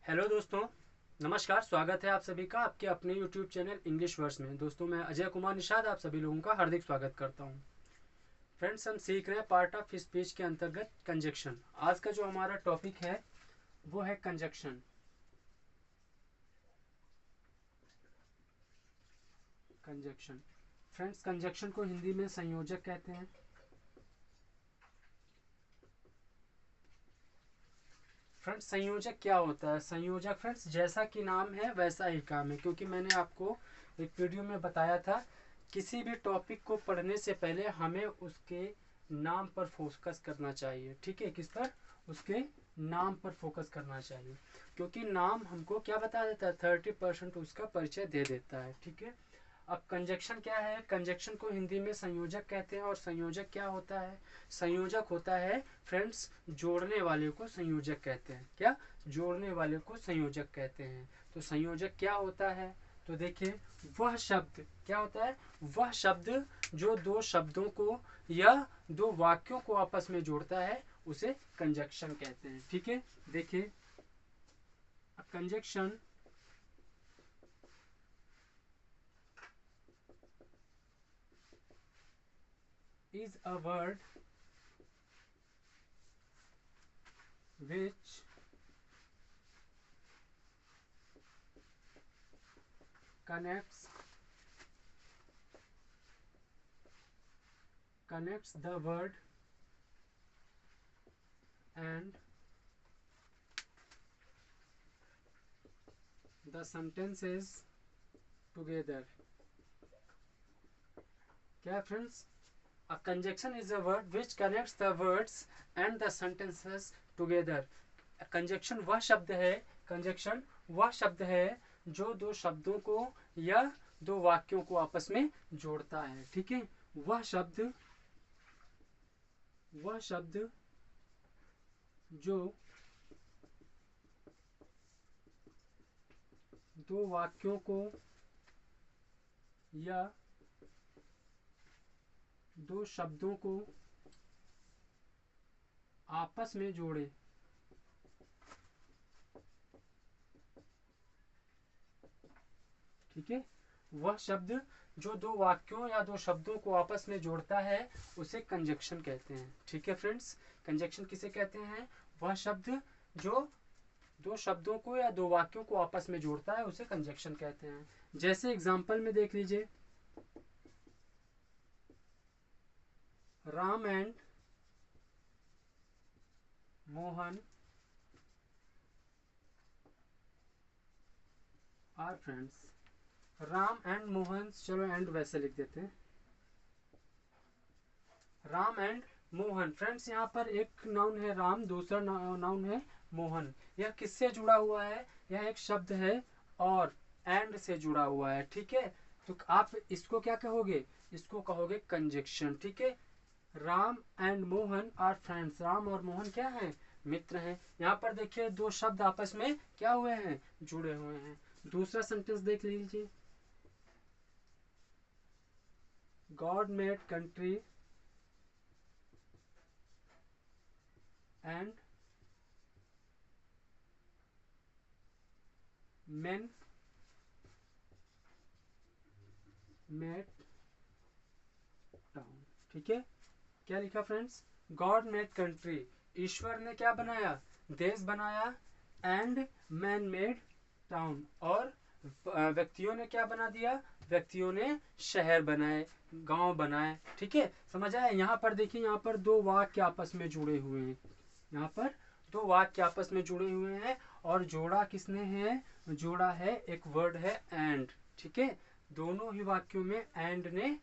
Hello दोस्तों, नमस्कार। स्वागत है आप सभी का आपके अपने YouTube चैनल इंग्लिश वर्ड्स में। दोस्तों, मैं अजय कुमार निषाद आप सभी लोगों का हार्दिक स्वागत करता हूं। फ्रेंड्स, हम सीख रहे हैं पार्ट ऑफ स्पीच के अंतर्गत कंजक्शन। आज का जो हमारा टॉपिक है वो है कंजक्शन। कंजक्शन फ्रेंड्स, कंजक्शन को हिंदी में संयोजक कहते हैं। फ्रेंड्स, संयोजक क्या होता है? संयोजक फ्रेंड्स, जैसा कि नाम है वैसा ही काम है, क्योंकि मैंने आपको एक वीडियो में बताया था किसी भी टॉपिक को पढ़ने से पहले हमें उसके नाम पर फोकस करना चाहिए। ठीक है, किस पर? उसके नाम पर फोकस करना चाहिए, क्योंकि नाम हमको क्या बता देता है? 30% उसका परिचय दे देता है। ठीक है। अब कंजक्शन क्या है? कंजक्शन को हिंदी में संयोजक कहते हैं। और संयोजक क्या होता है? संयोजक होता है फ्रेंड्स, जोड़ने वाले को संयोजक कहते हैं। क्या? जोड़ने वाले को संयोजक कहते हैं। तो संयोजक क्या होता है? तो देखिए, वह शब्द क्या होता है? वह शब्द जो दो शब्दों को या दो वाक्यों को आपस में जोड़ता है उसे कंजक्शन कहते हैं। ठीक है, देखिए, conjunction is a word which connects the word and the sentences together. क्या friends? A conjunction is a word which connects the words and the sentences together. Conjunction वह शब्द है कंजक्शन वह शब्द है जो दो शब्दों को या दो वाक्यों को आपस में जोड़ता है। ठीक है, वह शब्द जो दो वाक्यों को या दो शब्दों को आपस में जोड़े। ठीक है, वह शब्द जो दो वाक्यों या दो शब्दों को आपस में जोड़ता है उसे कंजक्शन कहते हैं। ठीक है फ्रेंड्स, कंजक्शन किसे कहते हैं? वह शब्द जो दो शब्दों को या दो वाक्यों को आपस में जोड़ता है उसे कंजक्शन कहते हैं। जैसे एग्जांपल में देख लीजिए, Ram and Mohan are friends. Ram and Mohan, चलो एंड वैसे लिख देते हैं, राम एंड मोहन। फ्रेंड्स, यहाँ पर एक नाउन है राम, दूसरा नाउन है मोहन। यह किससे जुड़ा हुआ है? यह एक शब्द है और एंड से जुड़ा हुआ है। ठीक है, तो आप इसको क्या कहोगे? इसको कहोगे कंजक्शन। ठीक है, Ram and Mohan are friends. Ram और मोहन क्या हैं? मित्र हैं। यहाँ पर देखिए, दो शब्द आपस में क्या हुए हैं? जुड़े हुए हैं। दूसरा सेंटेंस देख लीजिए, God made country and men made town. ठीक है, क्या लिखा फ्रेंड्स? गॉड मेड कंट्री, ईश्वर ने क्या बनाया? देश बनाया। एंड मैन मेड टाउन, और व्यक्तियों ने क्या बना दिया? व्यक्तियों ने शहर बनाए, गांव बनाए। ठीक है, समझ आया? यहाँ पर देखिए, यहाँ पर दो वाक्य आपस में जुड़े हुए हैं। यहाँ पर दो वाक्य आपस में जुड़े हुए हैं और जोड़ा किसने है? जोड़ा है, एक वर्ड है एंड। ठीक है, दोनों ही वाक्यों में एंड ने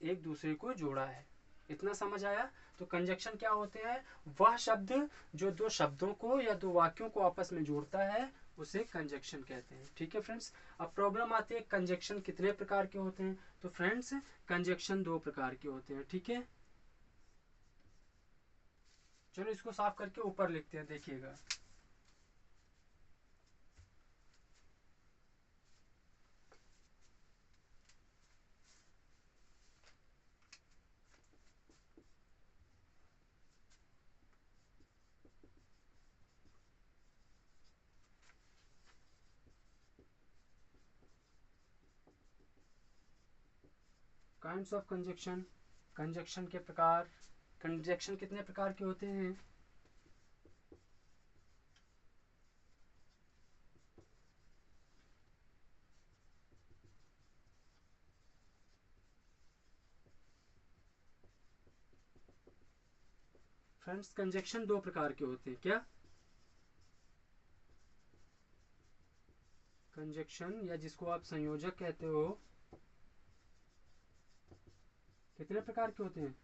एक दूसरे को जोड़ा है। इतना समझ आया? तो कंजक्शन क्या होते हैं? वह शब्द जो दो शब्दों को या दो वाक्यों को आपस में जोड़ता है उसे कंजक्शन कहते हैं। ठीक है फ्रेंड्स, अब प्रॉब्लम आती है कंजक्शन कितने प्रकार के होते हैं? तो फ्रेंड्स, कंजक्शन दो प्रकार के होते हैं। ठीक है, चलो इसको साफ करके ऊपर लिखते हैं, देखिएगा। काइंड्स ऑफ कंजक्शन, कंजक्शन के प्रकार। कंजक्शन कितने प्रकार के होते हैं? फ्रेंड्स कंजक्शन दो प्रकार के होते हैं। क्या? कंजक्शन या जिसको आप संयोजक कहते हो, कितने प्रकार के होते हैं?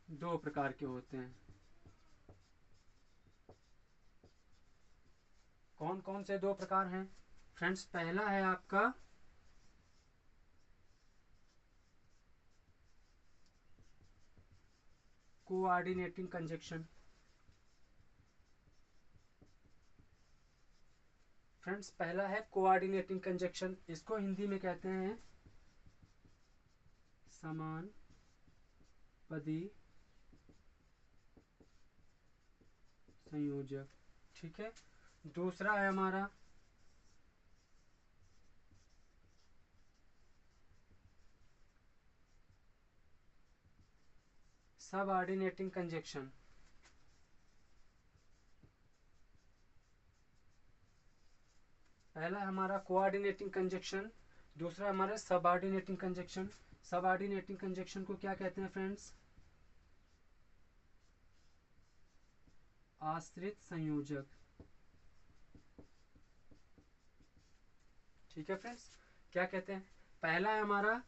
दो प्रकार के होते हैं। कौन कौन से दो प्रकार हैं? फ्रेंड्स पहला है आपका कोऑर्डिनेटिंग कंजक्शन। फ्रेंड्स पहला है कोऑर्डिनेटिंग कंजक्शन, इसको हिंदी में कहते हैं समान पदी संयोजक। ठीक है। दूसरा है हमारा सबऑर्डिनेटिंग कंजक्शन। पहला हमारा कोऑर्डिनेटिंग कंजक्शन, दूसरा हमारा सबऑर्डिनेटिंग कंजक्शन। सबऑर्डिनेटिंग कंजक्शन को क्या कहते हैं फ्रेंड्स? आश्रित संयोजक। ठीक है फ्रेंड्स, क्या कहते हैं? पहला है हमारा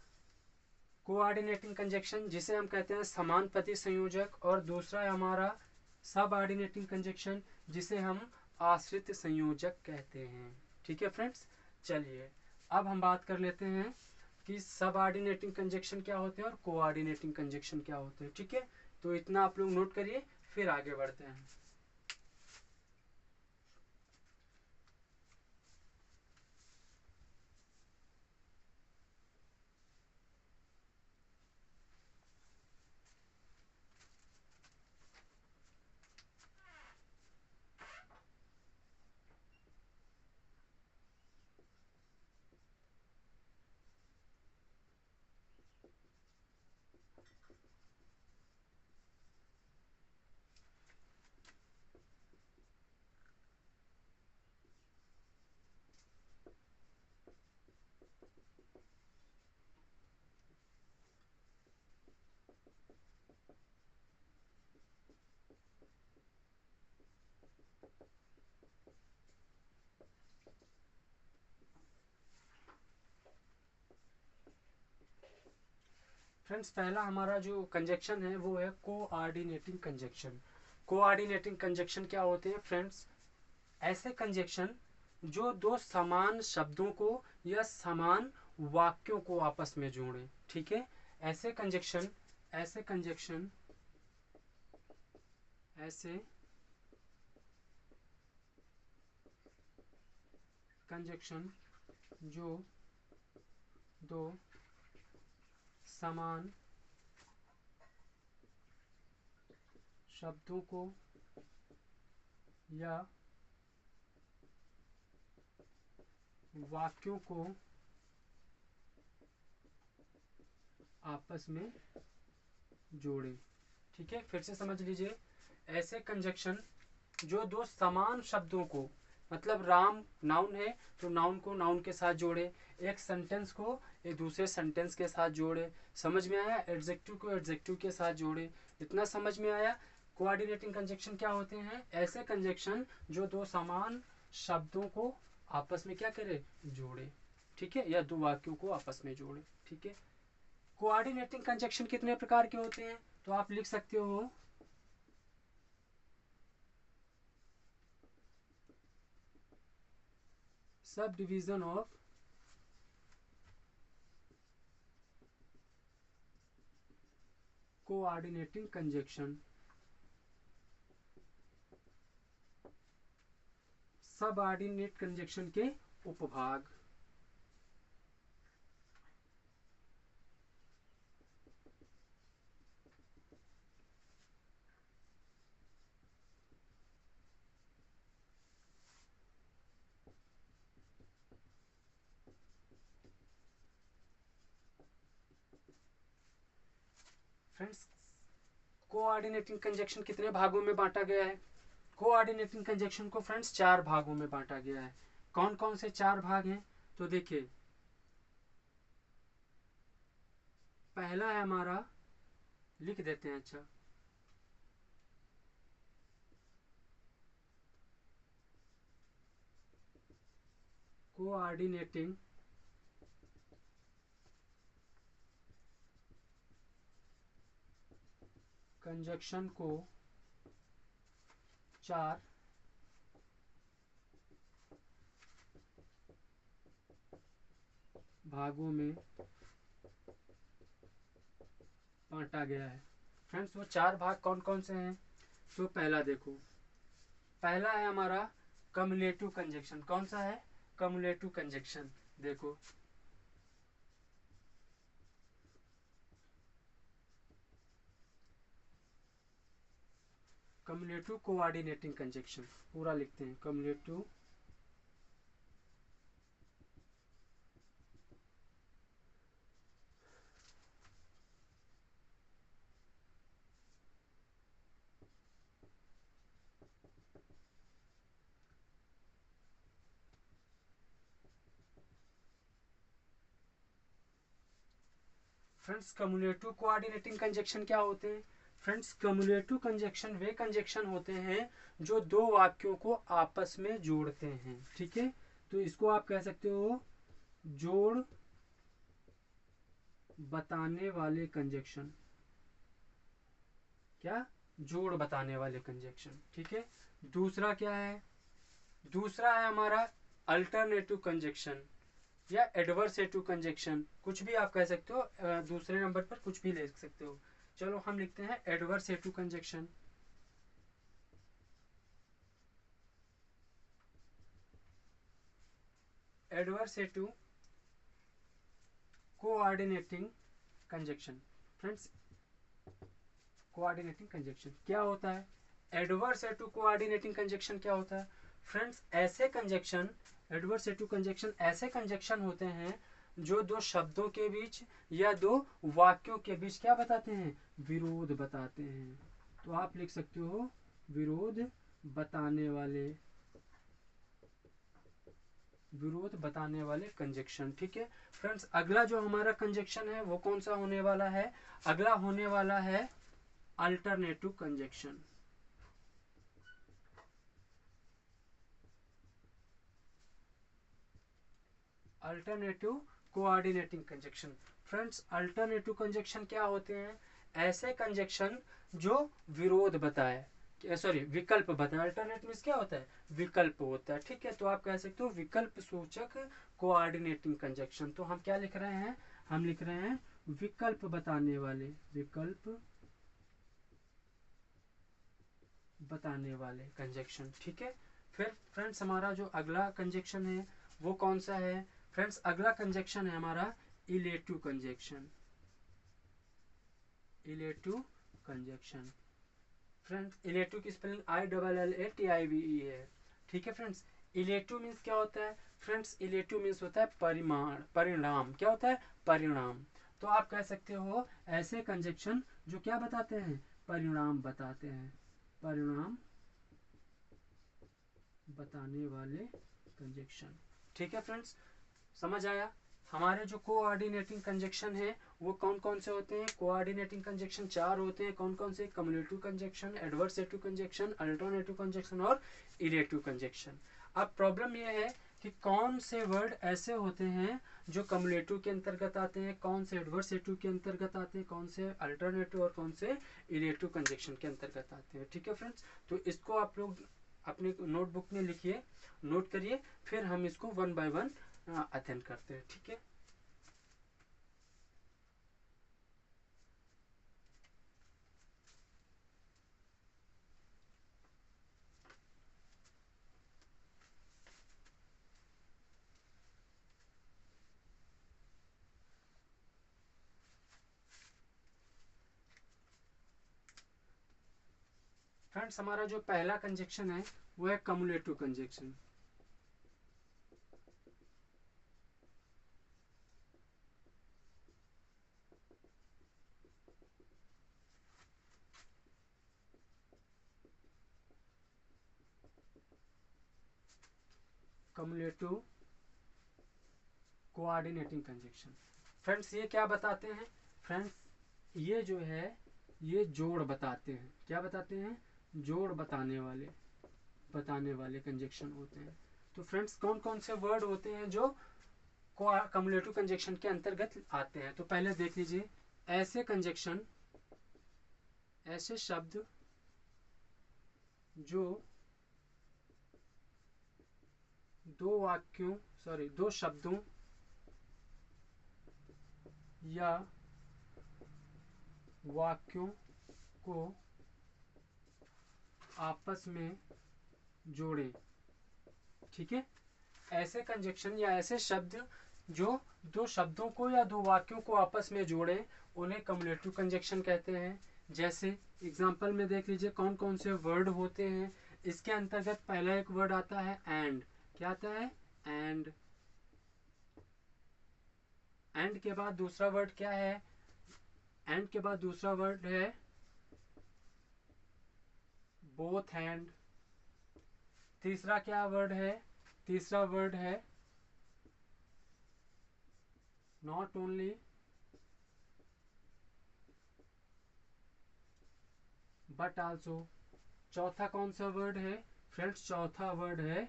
कोऑर्डिनेटिंग कंजक्शन जिसे हम कहते हैं समानुपाती संयोजक, और दूसरा है हमारा सबऑर्डिनेटिंग कंजक्शन जिसे हम आश्रित संयोजक कहते हैं। ठीक है फ्रेंड्स, चलिए अब हम बात कर लेते हैं कि सबऑर्डिनेटिंग कंजक्शन क्या होते हैं और कोऑर्डिनेटिंग कंजक्शन क्या होते हैं। ठीक है, तो इतना आप लोग नोट करिए, फिर आगे बढ़ते हैं। फ्रेंड्स पहला हमारा जो कंजक्शन है वो है कोऑर्डिनेटिंग कंजक्शन। कोऑर्डिनेटिंग कंजक्शन क्या होते हैं फ्रेंड्स? ऐसे कंजक्शन जो दो समान शब्दों को या समान वाक्यों को आपस में जोड़ें। ठीक है, ऐसे कंजक्शन ऐसे कंजक्शन ऐसे कंजक्शन जो दो समान शब्दों को या वाक्यों को आपस में जोड़ें। ठीक है, फिर से समझ लीजिए। ऐसे कंजक्शन जो दो समान शब्दों को, मतलब राम नाउन है तो नाउन को नाउन के साथ जोड़े, एक सेंटेंस को एक दूसरे सेंटेंस के साथ जोड़े। समझ में आया? एडजेक्टिव को एडजेक्टिव के साथ जोड़े। इतना समझ में आया? कोऑर्डिनेटिंग कंजक्शन क्या होते हैं? ऐसे कंजक्शन जो दो समान शब्दों को आपस में क्या करे? जोड़े। ठीक है, या दो वाक्यों को आपस में जोड़े। ठीक है। कोऑर्डिनेटिंग कंजक्शन कितने प्रकार के होते हैं? तो आप लिख सकते हो sub division of coordinating conjunction. Subordinate conjunction के उपभाग। फ्रेंड्स कोऑर्डिनेटिंग कंजक्शन कितने भागों में बांटा गया है? कोऑर्डिनेटिंग कंजक्शन को फ्रेंड्स 4 भागों में बांटा गया है। कौन कौन से 4 भाग हैं? तो देखिए, पहला है हमारा, लिख देते हैं, अच्छा, कोऑर्डिनेटिंग कंजक्शन को 4 भागों में बांटा गया है। फ्रेंड्स वो 4 भाग कौन कौन से हैं? तो पहला देखो, पहला है हमारा कम्युलेटिव कंजक्शन। कौन सा है? Cumulative conjunction. देखो, कम्युलेटिव कोऑर्डिनेटिंग कंजक्शन पूरा लिखते हैं, cumulative friends cumulative coordinating conjunction क्या होते हैं? फ्रेंड्स कम्युलेटिव कंजक्शन वे कंजक्शन होते हैं जो दो वाक्यों को आपस में जोड़ते हैं। ठीक है, तो इसको आप कह सकते हो जोड़ बताने वाले कंजक्शन। क्या? जोड़ बताने वाले कंजक्शन। ठीक है, दूसरा क्या है? दूसरा है हमारा अल्टरनेटिव कंजक्शन या एडवर्सेटिव कंजक्शन, कुछ भी आप कह सकते हो, दूसरे नंबर पर कुछ भी ले सकते हो। चलो हम लिखते हैं adversative conjunction. Adversative coordinating conjunction. Friends coordinating conjunction क्या होता है? एडवर्सेटिव कोऑर्डिनेटिंग कंजक्शन क्या होता है? फ्रेंड्स ऐसे कंजक्शन, एडवर्सेटिव कंजक्शन ऐसे कंजक्शन होते हैं जो दो शब्दों के बीच या दो वाक्यों के बीच क्या बताते हैं? विरोध बताते हैं। तो आप लिख सकते हो विरोध बताने वाले, विरोध बताने वाले कंजक्शन। ठीक है फ्रेंड्स, अगला जो हमारा कंजक्शन है वो कौन सा होने वाला है? अगला होने वाला है alternative conjunction. Alternative coordinating conjunction. Friends alternative conjunction क्या होते हैं? ऐसे कंजक्शन जो विरोध बताए, सॉरी विकल्प बताए। अल्टरनेट मीन्स क्या होता है? विकल्प होता है। ठीक है, तो आप कह सकते हो विकल्प सूचक कोऑर्डिनेटिंग कंजक्शन। तो हम क्या लिख रहे हैं? हम लिख रहे हैं विकल्प बताने वाले, विकल्प बताने वाले कंजक्शन। ठीक है, फिर फ्रेंड्स हमारा जो अगला कंजक्शन है वो कौन सा है? फ्रेंड्स अगला कंजक्शन है हमारा illative conjunction. Illative conjunction. Friends illative की स्पेलिंग ILLATIVE है। ठीक है फ्रेंड्स, इलेटिव मीन्स क्या होता है? फ्रेंड्स इलेटिव मीन्स होता है परिमाण, परिणाम। क्या होता है? परिणाम। तो आप कह सकते हो ऐसे कंजक्शन जो क्या बताते हैं? परिणाम बताते हैं, परिणाम बताने वाले कंजक्शन। ठीक है फ्रेंड्स, समझ आया? हमारे जो कोऑर्डिनेटिंग कंजक्शन है वो कौन कौन से होते हैं? कोऑर्डिनेटिंग कंजक्शन 4 होते हैं। कौन कौन से? Cumulative conjunction, adversative conjunction, alternative conjunction और इलेटिव कंजक्शन। अब प्रॉब्लम यह है कि कौन से वर्ड ऐसे होते हैं जो कम्युलेटिव के अंतर्गत आते हैं, कौन से एडवर्सेटिव के अंतर्गत आते हैं, कौन से अल्टरनेटिव और कौन से इलेटिव कंजक्शन के अंतर्गत आते हैं। ठीक है फ्रेंड्स, तो इसको आप लोग अपने नोटबुक में लिखिए, नोट करिए, फिर हम इसको वन बाय वन अध्ययन करते हैं। ठीक है, फ्रेंड्स हमारा जो पहला कंजक्शन है वो है cumulative conjunction. Cumulative coordinating conjunction. Friends ये क्या बताते हैं? फ्रेंड्स ये जो है ये जोड़ बताते हैं। क्या बताते हैं? जोड़ बताने वाले कंजक्शन होते हैं। तो फ्रेंड्स कौन कौन से वर्ड होते हैं जो कम्युलेटिव कंजक्शन के अंतर्गत आते हैं? तो पहले देख लीजिए, ऐसे कंजक्शन, ऐसे शब्द जो दो शब्दों या वाक्यों को आपस में जोड़ें। ठीक है, ऐसे कंजक्शन या ऐसे शब्द जो दो शब्दों को या दो वाक्यों को आपस में जोड़े, उन्हें कम्युलेटिव कंजक्शन कहते हैं। जैसे एग्जांपल में देख लीजिए कौन कौन से वर्ड होते हैं। इसके अंतर्गत पहला एक वर्ड आता है एंड। क्या आता है? एंड। एंड के बाद दूसरा वर्ड क्या है? एंड के बाद दूसरा वर्ड है बोथ एंड। तीसरा क्या वर्ड है? तीसरा वर्ड है नॉट ओनली बट आल्सो। चौथा कौन सा वर्ड है? फ्रेंड्स चौथा वर्ड है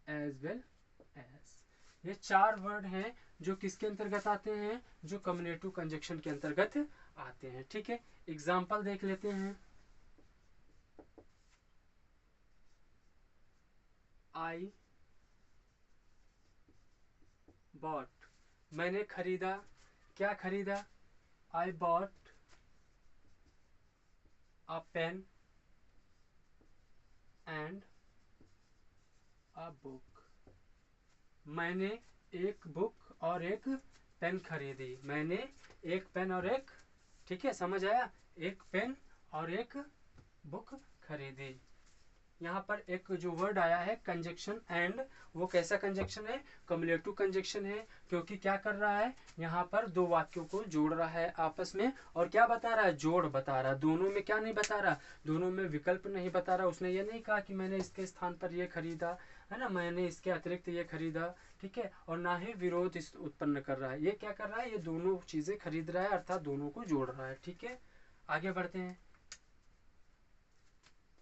एज वेल एज। ये चार वर्ड हैं जो किसके अंतर्गत आते हैं? जो कम्युलेटिव कंजक्शन के अंतर्गत आते हैं। ठीक है, एग्जाम्पल देख लेते हैं। आई बॉट, मैंने खरीदा। क्या खरीदा? I bought a pen and a book. मैंने एक बुक और एक पेन खरीदी। मैंने एक पेन और एक, ठीक है समझ आया, एक पेन और एक बुक खरीदी। यहाँ पर एक जो वर्ड आया है कंजक्शन एंड, वो कैसा कंजक्शन है? कम्युलेटिव कंजक्शन है, क्योंकि क्या कर रहा है? यहाँ पर दो वाक्यों को जोड़ रहा है आपस में। और क्या बता रहा है? जोड़ बता रहा है। दोनों में क्या नहीं बता रहा? दोनों में विकल्प नहीं बता रहा। उसने ये नहीं कहा कि मैंने इसके स्थान पर ये खरीदा, है ना, मैंने इसके अतिरिक्त ये खरीदा। ठीक है, और ना ही विरोध उत्पन्न कर रहा है। ये क्या कर रहा है? ये दोनों चीजें खरीद रहा है, अर्थात दोनों को जोड़ रहा है। ठीक है, आगे बढ़ते हैं।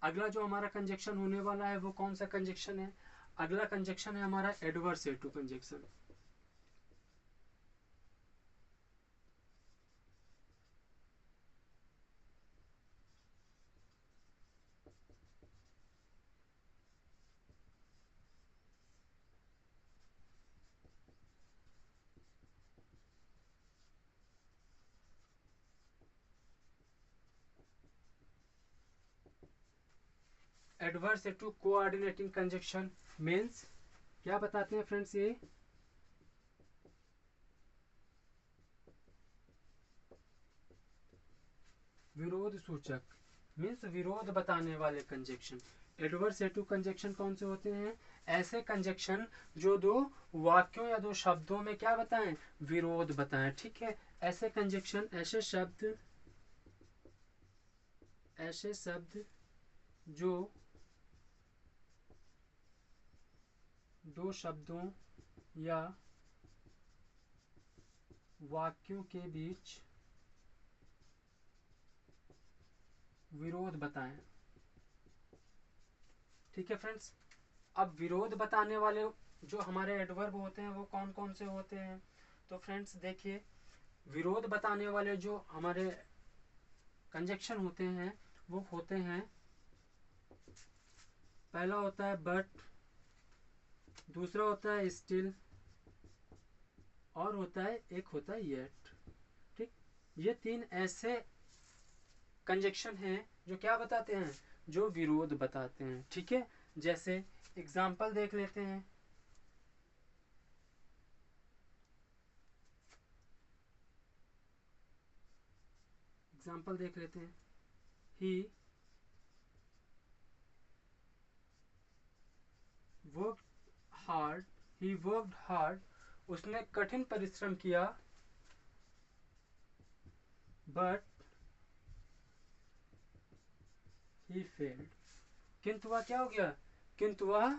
अगला जो हमारा कंजक्शन होने वाला है वो कौन सा कंजक्शन है? अगला कंजक्शन है हमारा adversative conjunction. Adversative coordinating conjunction means क्या बताते हैं फ्रेंड्स? ये विरोध सूचक मीन्स विरोध बताने वाले कंजक्शन। एडवर्सेटिव कंजक्शन कौन से होते हैं? ऐसे कंजक्शन जो दो वाक्यों या दो शब्दों में क्या बताएं? विरोध बताएं। ठीक है, ऐसे कंजक्शन, ऐसे शब्द जो दो शब्दों या वाक्यों के बीच विरोध बताएं। ठीक है फ्रेंड्स, अब विरोध बताने वाले जो हमारे एडवर्ब होते हैं वो कौन कौन से होते हैं? तो फ्रेंड्स देखिए, विरोध बताने वाले जो हमारे कंजक्शन होते हैं वो होते हैं, पहला होता है बट, दूसरा होता है स्टिल, और एक होता है येट। ठीक, ये तीन ऐसे कंजक्शन हैं जो क्या बताते हैं? जो विरोध बताते हैं। ठीक है, जैसे एग्जाम्पल देख लेते हैं। एग्जाम्पल देख लेते हैं। ही वर्कड हार्ड, उसने कठिन परिश्रम किया, बट ही फेल्ड, किंतु वह क्या हो गया? किंतु वह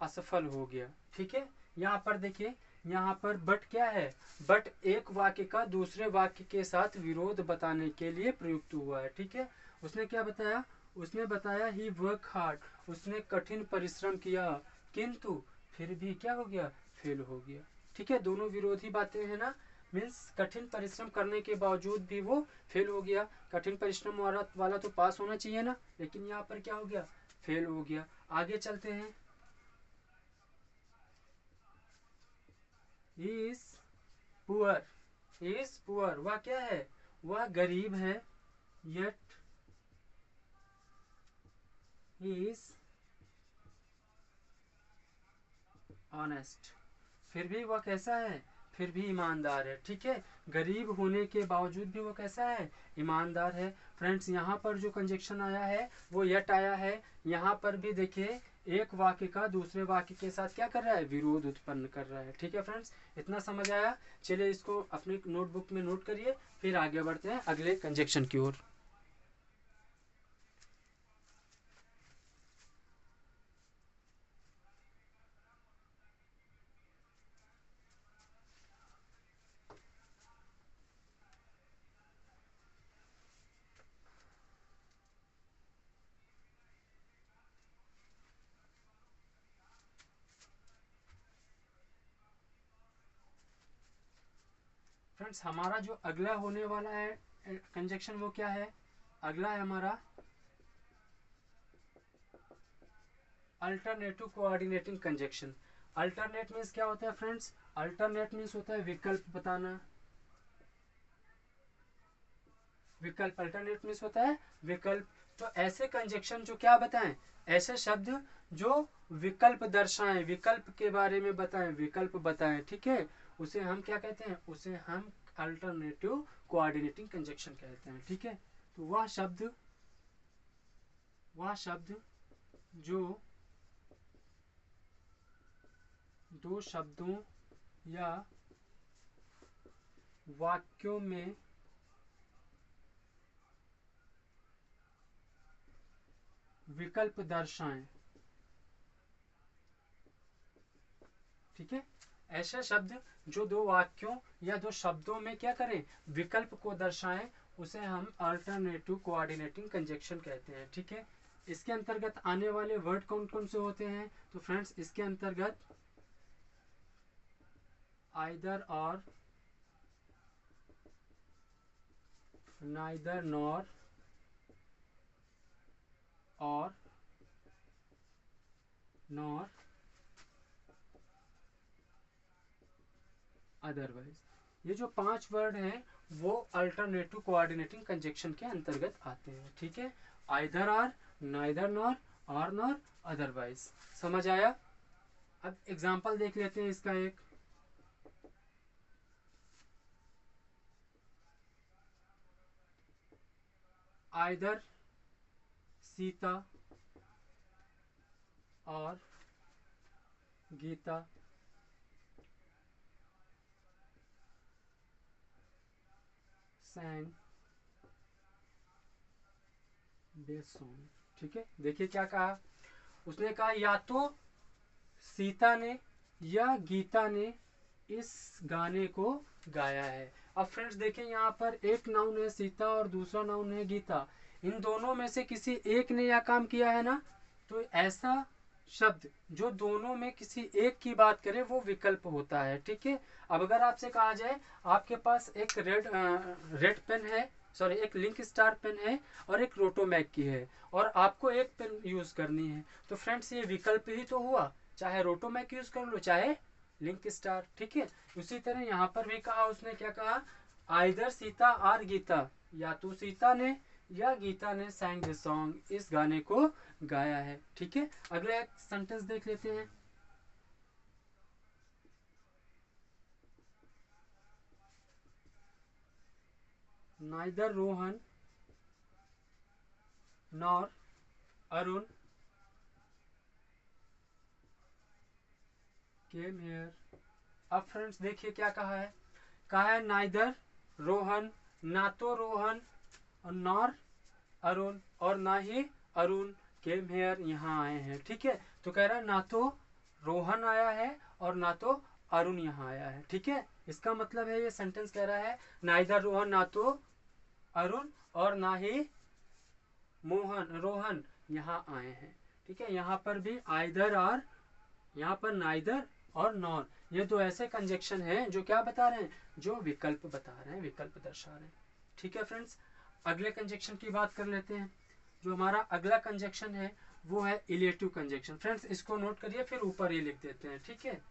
असफल हो गया। ठीक है, यहाँ पर देखिए, यहाँ पर बट क्या है, बट एक वाक्य का दूसरे वाक्य के साथ विरोध बताने के लिए प्रयुक्त हुआ है। ठीक है, उसने क्या बताया, उसने बताया ही वर्क हार्ड, उसने कठिन परिश्रम किया, किंतु फिर भी क्या हो गया, फेल हो गया। ठीक है, दोनों विरोधी बातें हैं ना, मीन्स कठिन परिश्रम करने के बावजूद भी वो फेल हो गया। कठिन परिश्रम वाला तो पास होना चाहिए ना, लेकिन यहाँ पर क्या हो गया, फेल हो गया। आगे चलते हैं। इज पुअर, इज पुअर, वह क्या है, वह गरीब है। येट इज ऑनेस्ट, फिर भी वह कैसा है, फिर भी ईमानदार है। ठीक है, गरीब होने के बावजूद भी वो कैसा है, ईमानदार है। फ्रेंड्स, यहाँ पर जो कंजक्शन आया है वो यट आया है। यहाँ पर भी देखिए, एक वाक्य का दूसरे वाक्य के साथ क्या कर रहा है, विरोध उत्पन्न कर रहा है। ठीक है फ्रेंड्स, इतना समझ आया। चलिए इसको अपनी नोटबुक में नोट करिए, फिर आगे बढ़ते हैं अगले कंजक्शन की ओर। फ्रेंड्स, हमारा जो अगला होने वाला है कंजक्शन वो क्या है, अगला है हमारा alternative coordinating conjunction. Alternate means क्या होता है फ्रेंड्स, अल्टरनेट मीन्स होता है विकल्प बताना। विकल्प, अल्टरनेट मीन्स होता है विकल्प। तो ऐसे कंजक्शन जो क्या बताएं, ऐसे शब्द जो विकल्प दर्शाएं, विकल्प के बारे में बताएं, विकल्प बताएं। ठीक है, उसे हम क्या कहते हैं, उसे हम अल्टरनेटिव कोऑर्डिनेटिंग कंजक्शन कहते हैं। ठीक है, तो वह शब्द जो दो शब्दों या वाक्यों में विकल्प दर्शाएं। ठीक है, ऐसे शब्द जो दो वाक्यों या दो शब्दों में क्या करें, विकल्प को दर्शाएं, उसे हम अल्टरनेटिव कोऑर्डिनेटिंग कंजक्शन कहते हैं। ठीक है, इसके अंतर्गत आने वाले वर्ड कौन कौन से होते हैं, तो फ्रेंड्स इसके अंतर्गत आइदर और, नाइदर नॉर, और, नॉर, अदरवाइज, ये जो 5 वर्ड हैं वो अल्टरनेटिव कोऑर्डिनेटिंग कंजक्शन के अंतर्गत आते हैं। ठीक है, आइदर आर, नाइदर नॉर, और नॉर, अदरवाइज। समझ आया। अब एग्जांपल देख लेते हैं इसका एक। आइदर सीता और गीता sang this song। ठीक है, देखिए क्या कहा, उसने कहा या तो सीता ने या गीता ने इस गाने को गाया है। अब फ्रेंड्स देखिए, यहाँ पर एक नाउन है सीता और दूसरा नाउन है गीता, इन दोनों में से किसी एक ने यह काम किया है ना, तो ऐसा शब्द जो दोनों में किसी एक की बात करे वो विकल्प होता है। ठीक है, अब अगर आपसे कहा जाए आपके पास एक रेड पेन है, सॉरी एक लिंक स्टार पेन है और एक रोटोमैक की है, और आपको एक पेन यूज करनी है, तो फ्रेंड्स ये विकल्प ही तो हुआ, चाहे रोटोमैक यूज कर लो चाहे लिंक स्टार। ठीक है, उसी तरह यहाँ पर भी कहा, उसने क्या कहा, आइदर सीता और गीता, या तो सीता ने या गीता ने सैंग दिस सॉन्ग, इस गाने को गाया है। ठीक है, अगला एक सेंटेंस देख लेते हैं। Neither Rohan nor Arun came here. अब फ्रेंड्स देखिए क्या कहा है नाइदर रोहन, ना तो रोहन, और नॉर अरुण, और ना ही अरुण केम हेयर, यहाँ आए हैं। ठीक है, तो कह रहा है ना तो रोहन आया है और ना तो अरुण यहाँ आया है। ठीक है, इसका मतलब है ये सेंटेंस कह रहा है नाइदर रोहन, ना तो अरुण और ना ही रोहन यहाँ आए हैं। ठीक है, यहाँ पर भी आइदर और यहाँ पर नाइदर और नॉर, ये दो ऐसे कंजक्शन हैं जो क्या बता रहे हैं, जो विकल्प बता रहे हैं, विकल्प दर्शा रहे हैं। ठीक है फ्रेंड्स, अगले कंजक्शन की बात कर लेते हैं। जो हमारा अगला कंजक्शन है वो है इलेटिव कंजक्शन। फ्रेंड्स इसको नोट करिए, फिर ऊपर ये लिख देते हैं। ठीक है,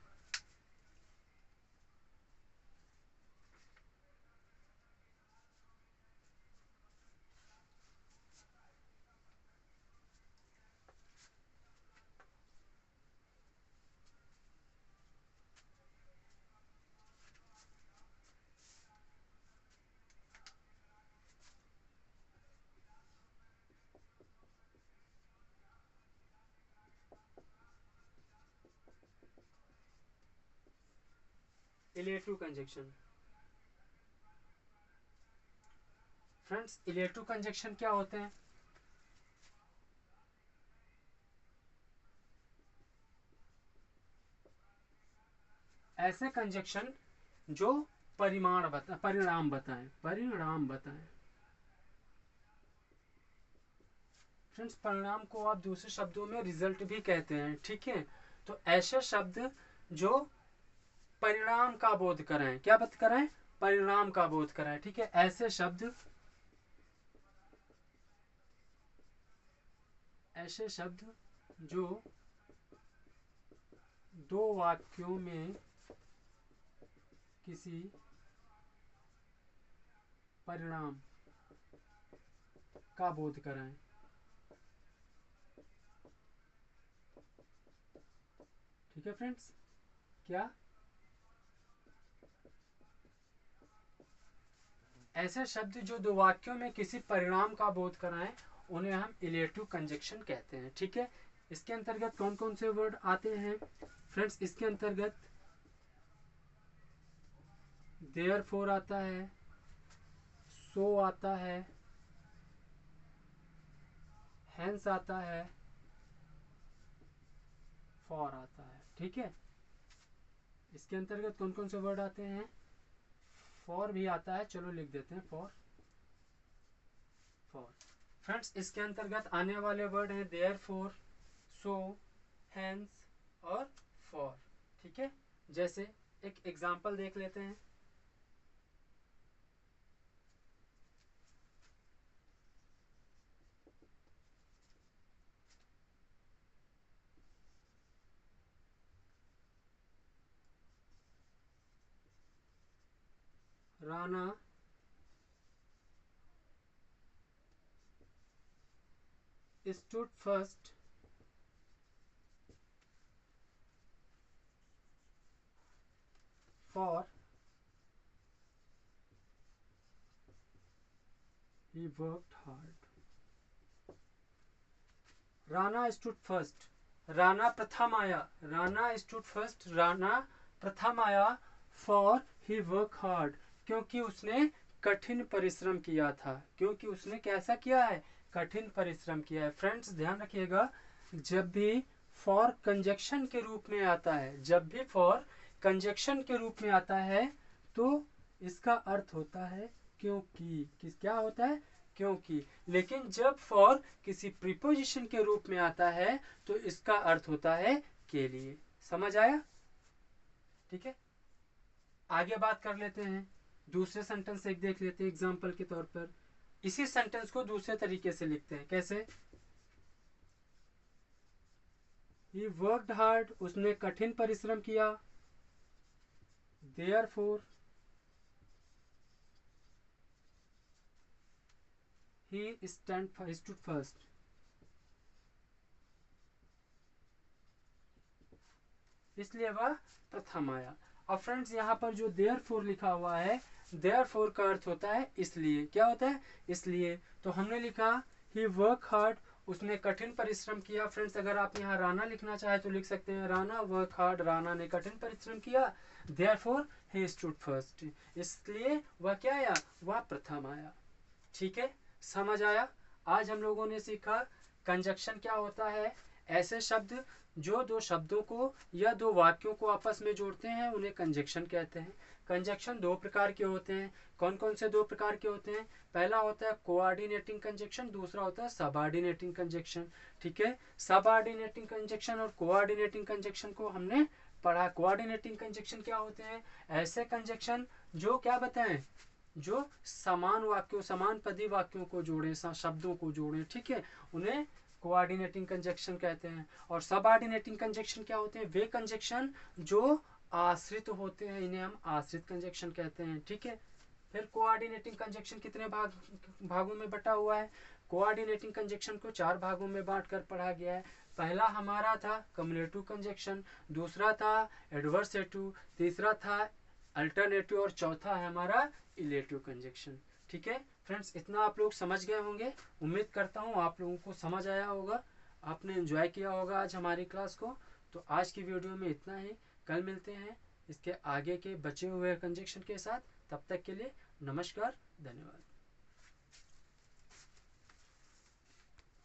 illative conjunction. Friends illative conjunction क्या होते हैं? ऐसे कंजक्शन जो परिणाम बताएं, परिणाम बताएं। फ्रेंड्स परिणाम को आप दूसरे शब्दों में रिजल्ट भी कहते हैं। ठीक है, तो ऐसे शब्द जो परिणाम का बोध कराएं, क्या बात कराएं, परिणाम का बोध कराएं। ठीक है, ऐसे शब्द जो दो वाक्यों में किसी परिणाम का बोध कराएं। ठीक है फ्रेंड्स, क्या ऐसे शब्द जो दो वाक्यों में किसी परिणाम का बोध कराएं उन्हें हम इलेटिव कंजक्शन कहते हैं। ठीक है, इसके अंतर्गत कौन कौन से वर्ड आते हैं फ्रेंड्स? इसके अंतर्गत देयरफॉर आता है, सो आता है, हेंस आता है, फॉर आता है। ठीक है, इसके अंतर्गत कौन कौन से वर्ड आते हैं? फॉर भी आता है, चलो लिख देते हैं फॉर। फ्रेंड्स इसके अंतर्गत आने वाले वर्ड हैं देयरफॉर, सो, हेंस और फॉर। ठीक है, जैसे एक एग्जांपल देख लेते हैं। Rana stood first for he worked hard। Rana stood first, Rana प्रथम आया, राना stood first, राना प्रथम आया for he worked hard, क्योंकि उसने कठिन परिश्रम किया था। क्योंकि उसने कैसा किया है, कठिन परिश्रम किया है। फ्रेंड्स ध्यान रखिएगा, जब भी फॉर कंजक्शन के रूप में आता है, जब भी फॉर कंजक्शन के रूप में आता है तो इसका अर्थ होता है क्योंकि। किस क्या होता है, क्योंकि। लेकिन जब फॉर किसी प्रीपोजिशन के रूप में आता है तो इसका अर्थ होता है के लिए। समझ आया? ठीक है, आगे बात कर लेते हैं। दूसरे सेंटेंस एक देख लेते हैं एग्जांपल के तौर पर। इसी सेंटेंस को दूसरे तरीके से लिखते हैं। कैसे? He worked hard, उसने कठिन परिश्रम किया। Therefore he stood first, इसलिए वह प्रथम आया। अब फ्रेंड्स यहाँ पर जो therefore लिखा हुआ है, therefore का अर्थ होता है इसलिए। क्या होता है, इसलिए। तो हमने लिखा he worked hard, उसने कठिन परिश्रम किया। फ्रेंड्स अगर आप यहाँ राना लिखना चाहे तो लिख सकते हैं राना वर्क हार्ड, राना ने कठिन परिश्रम किया। Therefore he stood first, इसलिए वह क्या आया, वह प्रथम आया। ठीक है, समझ आया? आज हम लोगों ने सीखा कंजक्शन क्या होता है, ऐसे शब्द जो दो शब्दों को या दो वाक्यों को आपस में जोड़ते हैं उन्हें कंजक्शन कहते हैं। कंजक्शन दो प्रकार के होते हैं। कौन कौन से दो प्रकार के होते हैं? पहला होता है कोऑर्डिनेटिंग कंजक्शन, दूसरा होता है सबऑर्डिनेटिंग कंजक्शन। ठीक है, सबऑर्डिनेटिंग कंजक्शन और कोऑर्डिनेटिंग कंजक्शन को हमने पढ़ा। कोऑर्डिनेटिंग कंजक्शन क्या होते हैं? ऐसे कंजक्शन जो क्या बताएं, जो समान वाक्यों, समान पदी वाक्यों को जोड़े, शब्दों को जोड़े। ठीक है, उन्हें कोऑर्डिनेटिंग कंजक्शन कहते हैं। और सबऑर्डिनेटिंग कंजक्शन क्या होते हैं? वे कंजक्शन जो आश्रित होते हैं, इन्हें हम आश्रित कंजक्शन कहते हैं। ठीक है, फिर कोऑर्डिनेटिंग कंजक्शन कितने भागों में बटा हुआ है? कोऑर्डिनेटिंग कंजक्शन को 4 भागों में बांटकर पढ़ा गया है। पहला हमारा था कम्युलेटिव कंजक्शन, दूसरा था एडवर्सेटिव, तीसरा था अल्टरनेटिव और चौथा है हमारा इलेटिव कंजक्शन। ठीक है फ्रेंड्स, इतना आप लोग समझ गए होंगे। उम्मीद करता हूँ आप लोगों को समझ आया होगा, आपने एंजॉय किया होगा आज हमारी क्लास को। तो आज की वीडियो में इतना ही। कल मिलते हैं इसके आगे के बचे हुए कंजक्शन के साथ। तब तक के लिए नमस्कार, धन्यवाद।